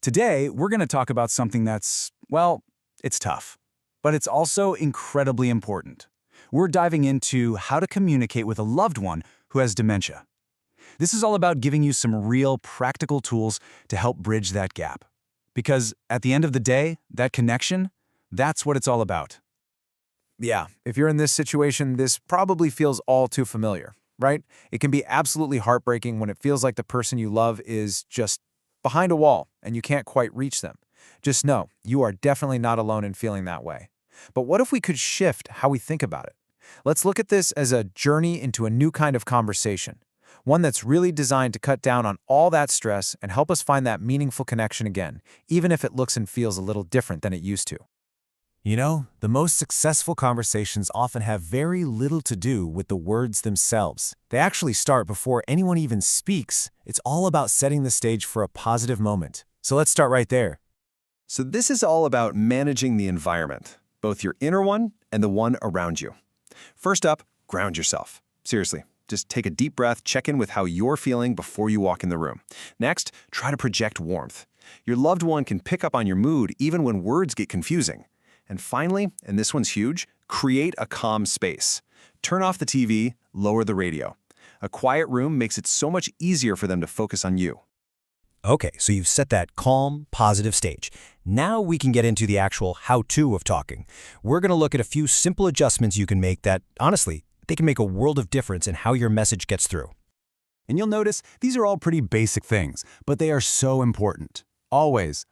Today, we're going to talk about something that's, well, it's tough, but it's also incredibly important. We're diving into how to communicate with a loved one who has dementia. This is all about giving you some real practical tools to help bridge that gap. Because at the end of the day, that connection, that's what it's all about. Yeah, if you're in this situation, this probably feels all too familiar, right? It can be absolutely heartbreaking when it feels like the person you love is just behind a wall and you can't quite reach them. Just know, you are definitely not alone in feeling that way. But what if we could shift how we think about it? Let's look at this as a journey into a new kind of conversation, one that's really designed to cut down on all that stress and help us find that meaningful connection again, even if it looks and feels a little different than it used to. You know, the most successful conversations often have very little to do with the words themselves. They actually start before anyone even speaks. It's all about setting the stage for a positive moment. So let's start right there. So this is all about managing the environment, both your inner one and the one around you. First up, ground yourself. Seriously, just take a deep breath, check in with how you're feeling before you walk in the room. Next, try to project warmth. Your loved one can pick up on your mood even when words get confusing. And finally, and this one's huge, create a calm space. Turn off the TV, lower the radio. A quiet room makes it so much easier for them to focus on you. Okay, so you've set that calm, positive stage. Now we can get into the actual how-to of talking. We're going to look at a few simple adjustments you can make that, honestly, they can make a world of difference in how your message gets through. And you'll notice these are all pretty basic things, but they are so important. Always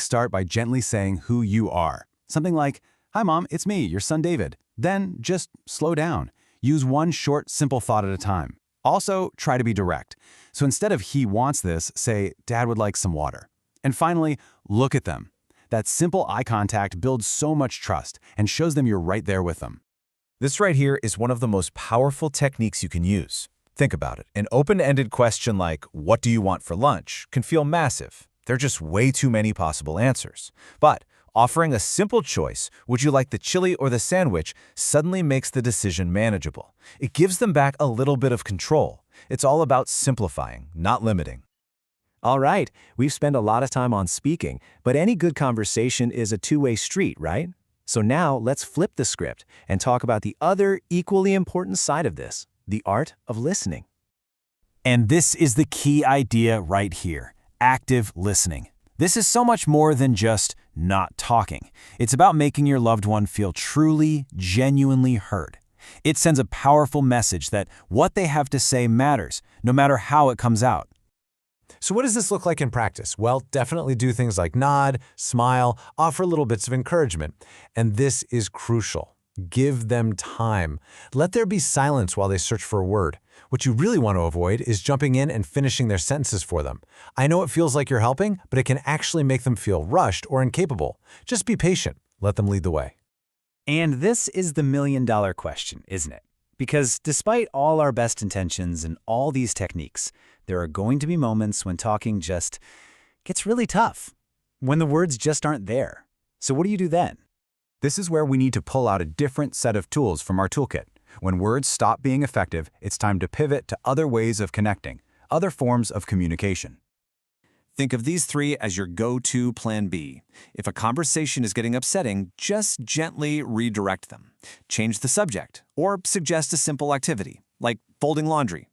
start by gently saying who you are. Something like, "Hi, Mom, it's me, your son David." Then just slow down. Use one short, simple thought at a time. Also, try to be direct. So instead of "he wants this," say, "Dad would like some water." And finally, look at them. That simple eye contact builds so much trust and shows them you're right there with them. This right here is one of the most powerful techniques you can use. Think about it. An open-ended question like, "What do you want for lunch?" can feel massive. There are just way too many possible answers. But offering a simple choice, "Would you like the chili or the sandwich?" suddenly makes the decision manageable. It gives them back a little bit of control. It's all about simplifying, not limiting. All right, we've spent a lot of time on speaking, but any good conversation is a two-way street, right? So now let's flip the script and talk about the other equally important side of this, the art of listening. And this is the key idea right here, active listening. This is so much more than just not talking. It's about making your loved one feel truly, genuinely heard. It sends a powerful message that what they have to say matters, no matter how it comes out. So what does this look like in practice? Well, definitely do things like nod, smile, offer little bits of encouragement. And this is crucial. Give them time. Let there be silence while they search for a word. What you really want to avoid is jumping in and finishing their sentences for them. I know it feels like you're helping, but it can actually make them feel rushed or incapable. Just be patient. Let them lead the way. And this is the million-dollar question, isn't it? Because despite all our best intentions and all these techniques, there are going to be moments when talking just gets really tough, when the words just aren't there. So what do you do then? This is where we need to pull out a different set of tools from our toolkit. When words stop being effective, it's time to pivot to other ways of connecting, other forms of communication. Think of these three as your go-to plan B. If a conversation is getting upsetting, just gently redirect them. Change the subject, or suggest a simple activity, like folding laundry.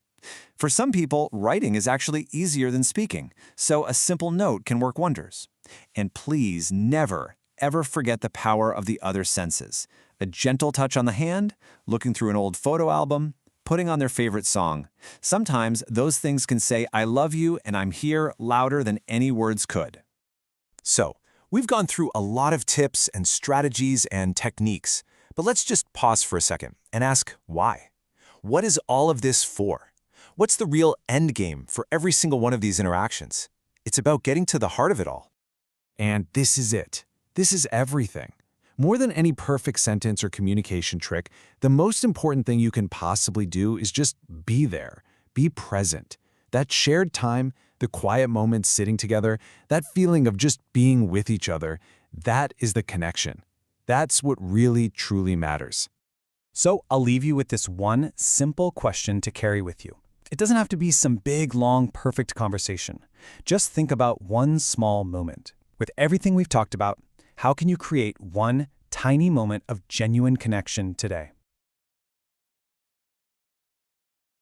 For some people, writing is actually easier than speaking, so a simple note can work wonders. And please never, ever forget the power of the other senses. A gentle touch on the hand, looking through an old photo album, putting on their favorite song. Sometimes those things can say, "I love you and I'm here," louder than any words could. So, we've gone through a lot of tips and strategies and techniques, but let's just pause for a second and ask why. What is all of this for? What's the real end game for every single one of these interactions? It's about getting to the heart of it all. And this is it. This is everything. More than any perfect sentence or communication trick, the most important thing you can possibly do is just be there, be present. That shared time, the quiet moments sitting together, that feeling of just being with each other, that is the connection. That's what really, truly matters. So I'll leave you with this one simple question to carry with you. It doesn't have to be some big, long, perfect conversation. Just think about one small moment. With everything we've talked about, how can you create one tiny moment of genuine connection today?